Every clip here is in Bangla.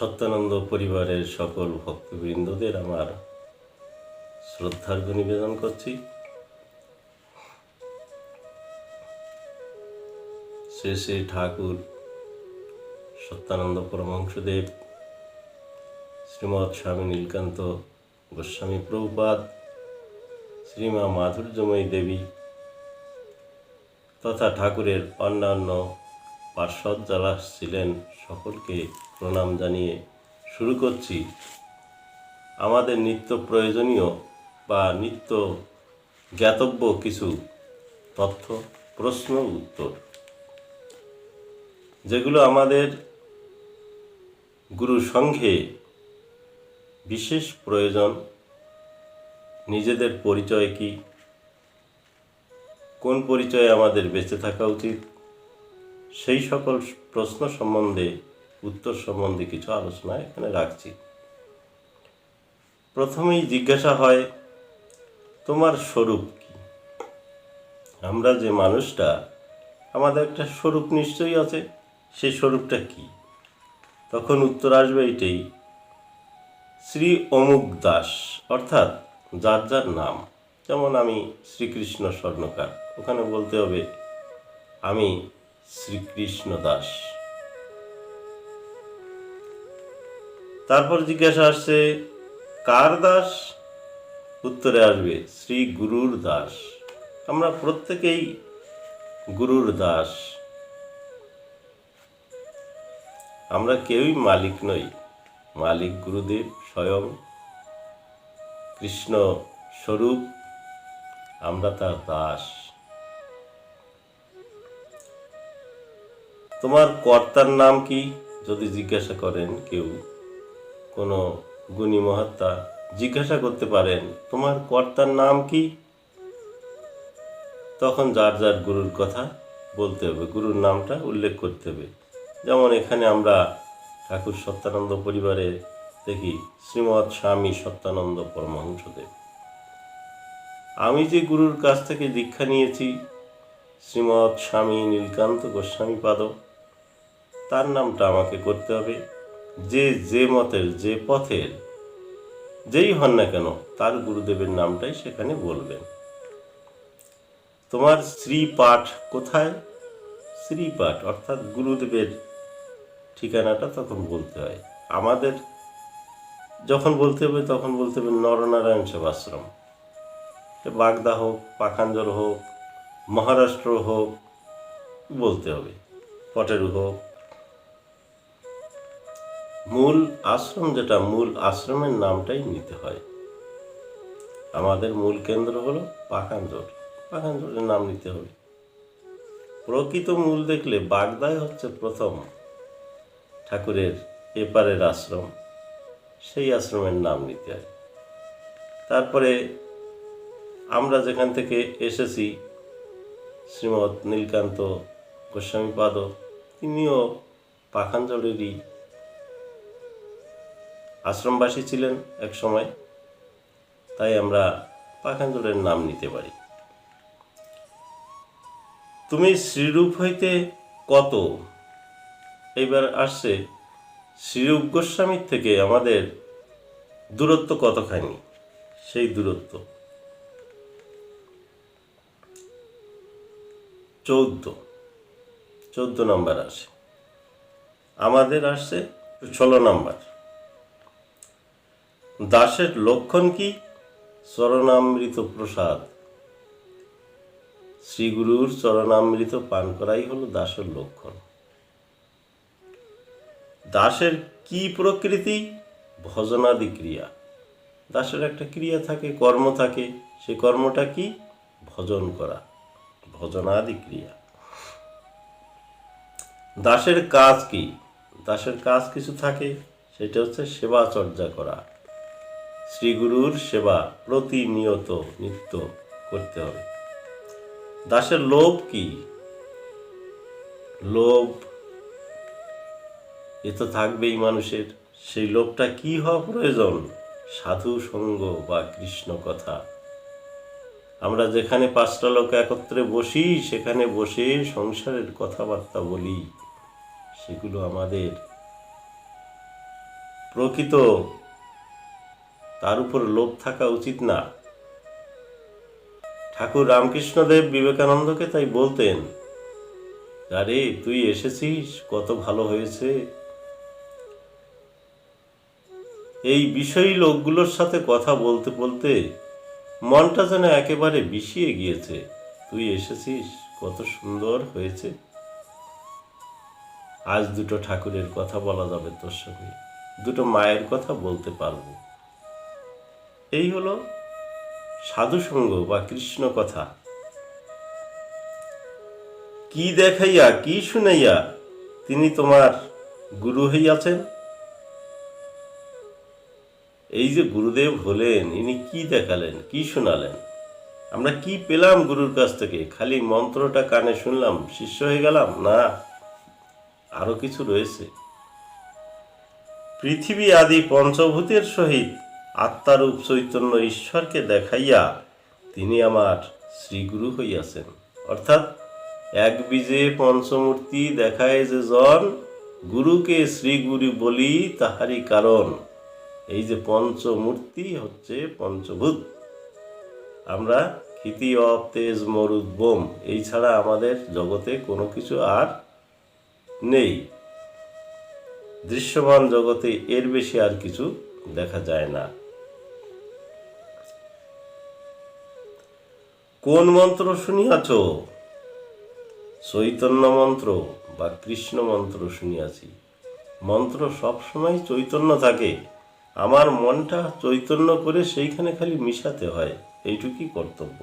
সত্যানন্দ পরিবারের সকল ভক্তবৃন্দদের আমার শ্রদ্ধার্ঘ্য নিবেদন করছি। শ্রী শ্রী ঠাকুর সত্যানন্দ পরমহংসদেব, শ্রীমৎ স্বামী নীলকান্ত গোস্বামী প্রভুপাদ, শ্রীমা মাধুর্যময়ী দেবী তথা ঠাকুরের অন্যান্য পার্ষদ যারা ছিলেন সকলকে প্রণাম জানিয়ে শুরু করছি আমাদের নিত্য প্রয়োজনীয় বা নিত্য জ্ঞাতব্য কিছু তথ্য, প্রশ্ন, উত্তর, যেগুলো আমাদের গুরু সঙ্ঘে বিশেষ প্রয়োজন। নিজেদের পরিচয় কি, কোন পরিচয়ে আমাদের বেঁচে থাকা উচিত, সেই সকল প্রশ্ন সম্বন্ধে উত্তর সম্বন্ধে কিছু আলোচনা এখানে রাখছি। প্রথমেই জিজ্ঞাসা হয়, তোমার স্বরূপ কি? আমরা যে মানুষটা, আমাদের একটা স্বরূপ নিশ্চয়ই আছে, সেই স্বরূপটা কি? তখন উত্তর আসবে এইটাই, শ্রী অমুক দাস, অর্থাৎ যার যার নাম। যেমন আমি শ্রীকৃষ্ণ স্বর্ণকার, ওখানে বলতে হবে আমি শ্রীকৃষ্ণ দাস। তারপর জিজ্ঞাসা আসছে কার দাস? উত্তরে আসবে শ্রী গুরুর দাস। আমরা প্রত্যেকেই গুরুর দাস, আমরা কেউই মালিক নই। মালিক গুরুদেব স্বয়ং কৃষ্ণ স্বরূপ, আমরা তার দাস। তোমার কর্তার নাম কি যদি জিজ্ঞাসা করেন কেউ, কোনো গুণী মহাত্মা জিজ্ঞাসা করতে পারেন তোমার কর্তার নাম কি, তখন যার যার গুরুর কথা বলতে হবে, গুরুর নামটা উল্লেখ করতে হবে। যেমন এখানে আমরা ঠাকুর সত্যানন্দ পরিবারে দেখি শ্রীমৎ স্বামী সত্যানন্দ পরমহংসদেব। আমি যে গুরুর কাছ থেকে দীক্ষা নিয়েছি শ্রীমৎ স্বামী নীলকান্ত গোস্বামী পাদ, তার নামটা আমাকে করতে হবে। যে মতের, যে পথের যেই হন না কেন, তার গুরুদেবের নামটাই সেখানে বলবেন। তোমার শ্রীপাঠ কোথায়? শ্রীপাঠ অর্থাৎ গুরুদেবের ঠিকানাটা তখন বলতে হয়। আমাদের যখন বলতে হবে তখন বলতে হবে নরনারায়ণ সেবাশ্রম, বাগদা হোক, পাখাঞ্জল হোক, মহারাষ্ট্র হোক, বলতে হবে পটেরু হোক। মূল আশ্রম যেটা, মূল আশ্রমের নামটাই নিতে হয়। আমাদের মূল কেন্দ্র হলো পাখাঞ্জল, পাখাঞ্জলের নাম নিতে হবে। প্রকৃত মূল দেখলে বাগদায় হচ্ছে প্রথম ঠাকুরের এপারের আশ্রম, সেই আশ্রমের নাম নিতে হয়। তারপরে আমরা যেখান থেকে এসেছি শ্রীমৎ নীলকান্ত গোস্বামী পাদ, তিনিও পাখাঞ্জলেরই আশ্রমবাসী ছিলেন এক সময়, তাই আমরা পাখাঞ্জলের নাম নিতে পারি। তুমি শ্রীরূপ হইতে কত? এইবার আসছে শ্রীরূপ গোস্বামীর থেকে আমাদের দূরত্ব কতখানি, সেই দূরত্ব 14 নম্বর আসে, আমাদের আসছে 16 নম্বর। দাসের লক্ষণ কি? চরণামৃত প্রসাদ, শ্রীগুরুর চরণামৃত পান করাই হলো দাসের লক্ষণ। দাসের কি প্রকৃতি? ভজনাদি ক্রিয়া। দাসের একটা ক্রিয়া থাকে, কর্ম থাকে, সেই কর্মটা কি? ভজন করা, ভজনাদি ক্রিয়া। দাসের কাজ কি? দাসের কাজ কিছু থাকে, সেটা হচ্ছে সেবা চর্যা করা। শ্রীগুরুর সেবা প্রতিনিয়ত নিত্য করতে হবে। দাসের লোভ কি? লোভ এ তো থাকবেই মানুষের, সেই লোভটা কি হওয়া প্রয়োজন? সাধু সঙ্গ বা কৃষ্ণ কথা। আমরা যেখানে 5টা লোক একত্রে বসি, সেখানে বসে সংসারের কথাবার্তা বলি, সেগুলো আমাদের প্রকৃত তার উপর লোভ থাকা উচিত না। ঠাকুর রামকৃষ্ণদেব বিবেকানন্দকে তাই বলতেন, আরে তুই এসেছিস, কত ভালো হয়েছে। এই বিষয়ী লোকগুলোর সাথে কথা বলতে বলতে মনটা যেন একেবারে বিষিয়ে গিয়েছে। তুই এসেছিস, কত সুন্দর হয়েছে। আজ দুটো ঠাকুরের কথা বলা যাবে তোর সঙ্গে, দুটো মায়ের কথা বলতে পারবো। এই হলো সাধুসঙ্গ বা কৃষ্ণ কথা। কি দেখাইয়া কি শুনাইয়া তিনি তোমার গুরু হইয়াছেন। এই যে গুরুদেব হলেন, ইনি কি দেখালেন, কি শোনালেন, আমরা কি পেলাম গুরুর কাছ থেকে? খালি মন্ত্রটা কানে শুনলাম, শিষ্য হয়ে গেলাম? না, আরো কিছু রয়েছে। পৃথিবী আদি পঞ্চভূতের সহিত আত্মারূপ চৈতন্য ঈশ্বরকে দেখাইয়া তিনি আমার শ্রীগুরু হইয়াছেন। অর্থাৎ এক বীজে পঞ্চমূর্তি দেখায় যে জন, গুরুকে শ্রীগুরু বলি তাহারই কারণ। এই যে পঞ্চমূর্তি হচ্ছে পঞ্চভূত। আমরা ক্ষিতি অপ তেজ মরুদ বোম, এই ছাড়া আমাদের জগতে কোনো কিছু আর নেই। দৃশ্যমান জগতে এর বেশি আর কিছু দেখা যায় না। কোন মন্ত্র শুনিয়াছ? চৈতন্য মন্ত্র বা কৃষ্ণ মন্ত্র শুনিয়াছি। মন্ত্র সবসময় চৈতন্য থাকে, আমার মনটা চৈতন্য করে সেইখানে খালি মিশাতে হয়, এইটুকুই কর্তব্য।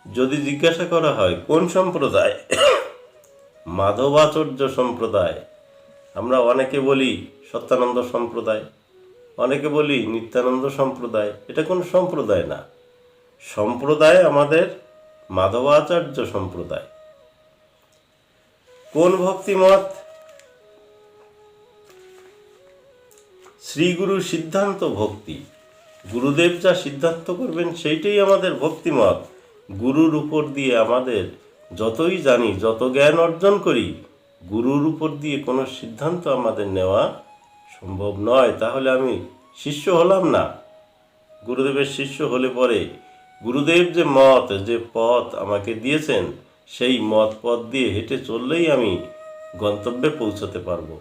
যদি জিজ্ঞাসা করা হয় কোন সম্প্রদায়, মাধবাচার্য সম্প্রদায়। আমরা অনেকে বলি সত্যানন্দ সম্প্রদায়, অনেকে বলি নিত্যানন্দ সম্প্রদায়। এটা কোনো সম্প্রদায় না। সম্প্রদায় আমাদের মাধবাচার্য সম্প্রদায়। কোন ভক্তিমত? শ্রীগুরু সিদ্ধান্ত ভক্তি। গুরুদেব যা সিদ্ধান্ত করবেন সেইটাই আমাদের ভক্তিমত। গুরুর উপর দিয়ে আমাদের যতই জানি, যত জ্ঞান অর্জন করি, গুরুর উপর দিয়ে কোনো সিদ্ধান্ত আমাদের নেওয়া সম্ভব নয়। তাহলে আমি শিষ্য হলাম না। গুরুদেবের শিষ্য হলে পরে গুরুদেব যে মত, যে পথ আমাকে দিয়েছেন, সেই মত পথ দিয়ে হেঁটে চললেই আমি গন্তব্যে পৌঁছতে পারবো।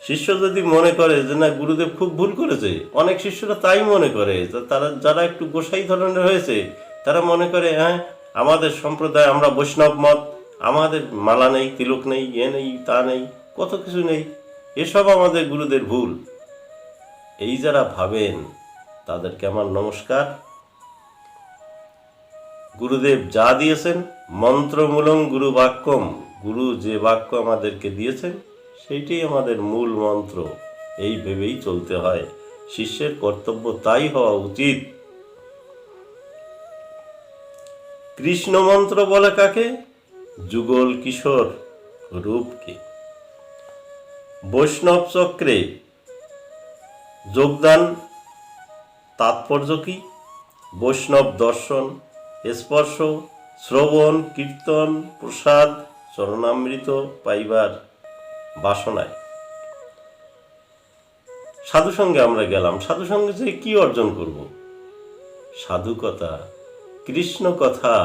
শিষ্য যদি মনে করে যে না, গুরুদেব খুব ভুল করেছে, অনেক শিষ্যরা তাই মনে করে। তারা যারা একটু গোসাই ধরনের হয়েছে, তারা মনে করে হ্যাঁ আমাদের সম্প্রদায়, আমরা বৈষ্ণব মত, আমাদের মালা নেই, তিলক নেই, এ নেই, তা নেই, কত কিছু নেই, এসব আমাদের গুরুদের ভুল। এই যারা ভাবেন তাদেরকে আমার নমস্কার। গুরুদেব যা দিয়েছেন, মন্ত্রমূলং গুরু বাক্যম, গুরু যে বাক্য আমাদেরকে দিয়েছেন সেইটাই আমাদের মূল মন্ত্র। এই ভেবেই চলতে হয়। শিষ্যের কর্তব্য তাই হওয়া উচিত। কৃষ্ণ মন্ত্র বলে কাকে? যুগল কিশোর রূপকে। বৈষ্ণব চক্রে যোগদান তাৎপর্য কি? বৈষ্ণব দর্শন, স্পর্শ, শ্রবণ, কীর্তন, প্রসাদ, চরণামৃত পাইবার বাসনায় সাধুসঙ্গে আমরা গেলাম। সাধুসঙ্গে যে কি অর্জন করব? সাধু কথা, কৃষ্ণ কথা,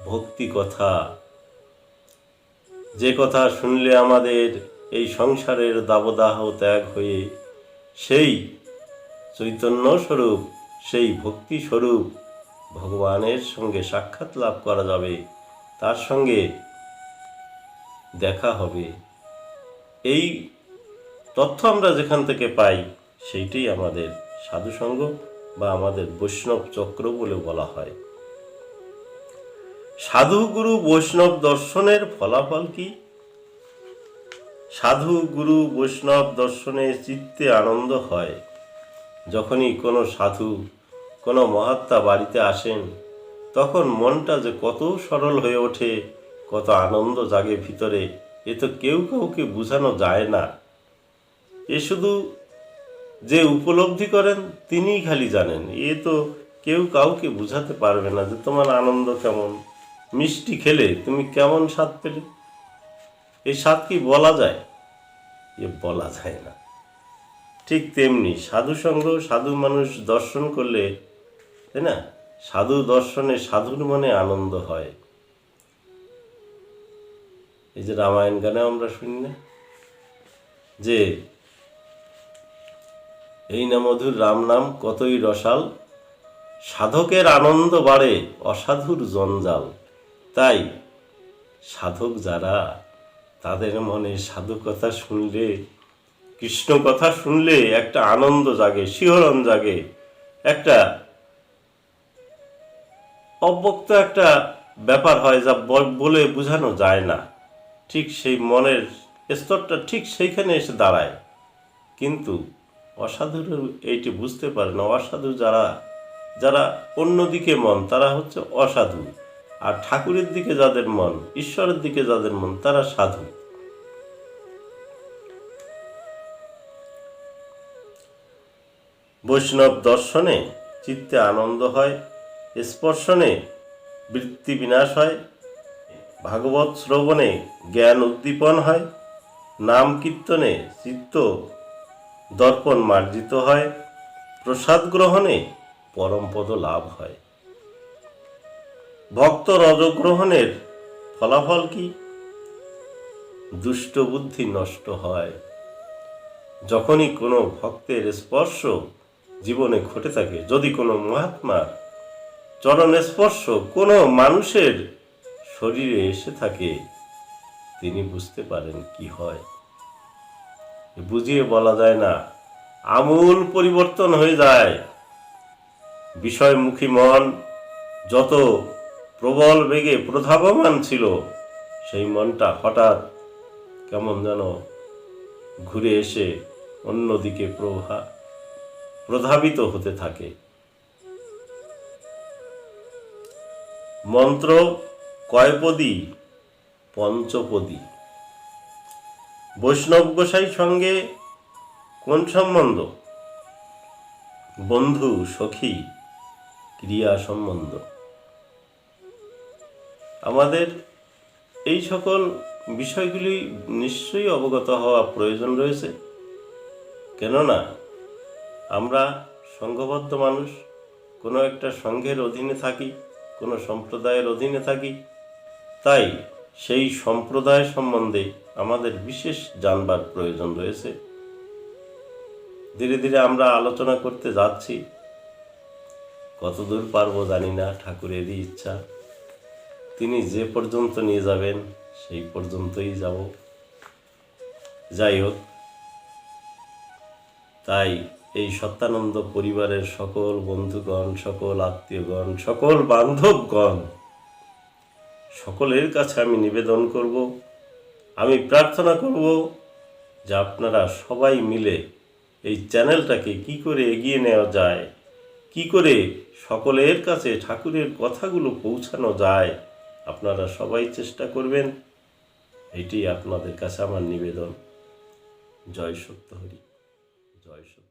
ভক্তি কথা, যে কথা শুনলে আমাদের এই সংসারের দাবদাহ ত্যাগ হয়ে সেই চৈতন্য স্বরূপ, সেই ভক্তি স্বরূপ ভগবানের সঙ্গে সাক্ষাৎ লাভ করা যাবে, তার সঙ্গে দেখা হবে। এই তথ্য আমরা যেখান থেকে পাই সেইটাই আমাদের সাধুসঙ্গ বা আমাদের বৈষ্ণব চক্র বলে বলা হয়। সাধু গুরু বৈষ্ণব দর্শনের ফলাফল কি? সাধু গুরু বৈষ্ণব দর্শনে চিত্তে আনন্দ হয়। যখনই কোনো সাধু, কোনো মহাত্মা বাড়িতে আসেন, তখন মনটা যে কত সরল হয়ে ওঠে, কত আনন্দ জাগে ভিতরে, এ তো কেউ কাউকে বোঝানো যায় না। এ শুধু যে উপলব্ধি করেন তিনিই খালি জানেন। এ তো কেউ কাউকে বোঝাতে পারবে না যে তোমার আনন্দ কেমন। মিষ্টি খেলে তুমি কেমন স্বাদ পেলে, এই স্বাদ কি বলা যায়? বলা যায় না। ঠিক তেমনি সাধুসঙ্গ, সাধু মানুষ দর্শন করলে, তাই না, সাধু দর্শনে সাধুর মনে আনন্দ হয়। এই যে রামায়ণ গানে আমরা শুনি না যে এই না মধুর রাম নাম কতই রসাল, সাধকের আনন্দ বাড়ে অসাধুর জঞ্জাল। তাই সাধক যারা, তাদের মনে সাধু কথা শুনলে, কৃষ্ণ কথা শুনলে একটা আনন্দ জাগে, শিহরণ জাগে, একটা অব্যক্ত একটা ব্যাপার হয় যা বলে বোঝানো যায় না। ঠিক সেই মনের স্তরটা ঠিক সেইখানে এসে দাঁড়ায়। কিন্তু অসাধুর এইটি বুঝতে পারে না। অসাধু যারা, যারা অন্যদিকে মন, তারা হচ্ছে অসাধু। আর ঠাকুরের দিকে যাদের মন, ঈশ্বরের দিকে যাদের মন, তারা সাধু। বৈষ্ণব দর্শনে চিত্তে আনন্দ হয়, স্পর্শনে বৃত্তি বিনাশ হয়, ভাগবত শ্রবণে জ্ঞান উদ্দীপন হয়, নাম কীর্তনে চিত্ত দর্পণ মার্জিত হয়, প্রসাদ গ্রহণে পরমপদ লাভ হয়। ভক্ত রজগ্রহণের ফলাফল কি? দুষ্ট বুদ্ধি নষ্ট হয়। যখনই কোনো ভক্তের স্পর্শ জীবনে ঘটে থাকে, যদি কোনো মহাত্মার চরণ স্পর্শ কোনো মানুষের শরীরে এসে থাকে, তিনি বুঝতে পারেন কি হয়। বুঝিয়ে বলা যায় না, আমূল পরিবর্তন হয়ে যায়। বিষয়মুখী মন যত প্রবল বেগে প্রধাবমান ছিল, সেই মনটা হঠাৎ কেমন যেন ঘুরে এসে অন্যদিকে প্রধাবিত হতে থাকে। মন্ত্র কয়পদী? পঞ্চপদী। বৈষ্ণব গোসাই সঙ্গে কোন সম্বন্ধ? বন্ধু, সখী, ক্রিয়া সম্বন্ধ। আমাদের এই সকল বিষয়গুলি নিশ্চয়ই অবগত হওয়া প্রয়োজন রয়েছে। কেননা আমরা সংঘবদ্ধ মানুষ, কোনো একটা সংঘের অধীনে থাকি, কোনো সম্প্রদায়ের অধীনে থাকি। তাই সেই সম্প্রদায় সম্বন্ধে আমাদের বিশেষ জানবার প্রয়োজন রয়েছে। ধীরে ধীরে আমরা আলোচনা করতে যাচ্ছি। কতদূর পারবো জানি না, ঠাকুরেরই ইচ্ছা। তিনি যে পর্যন্ত নিয়ে যাবেন সেই পর্যন্তই যাব। যাই হোক, তাই এই সত্যানন্দ পরিবারের সকল বন্ধুগণ, সকল আত্মীয়গণ, সকল বান্ধবগণ, সকলের কাছে আমি নিবেদন করব, আমি প্রার্থনা করব যে আপনারা সবাই মিলে এই চ্যানেলটাকে কি করে এগিয়ে নেওয়া যায়, কি করে সকলের কাছে ঠাকুরের কথাগুলো পৌঁছানো যায়, আপনারা সবাই চেষ্টা করবেন। এটি আপনাদের কাছে আমার নিবেদন। জয় সত্যহরি, জয় সত্য।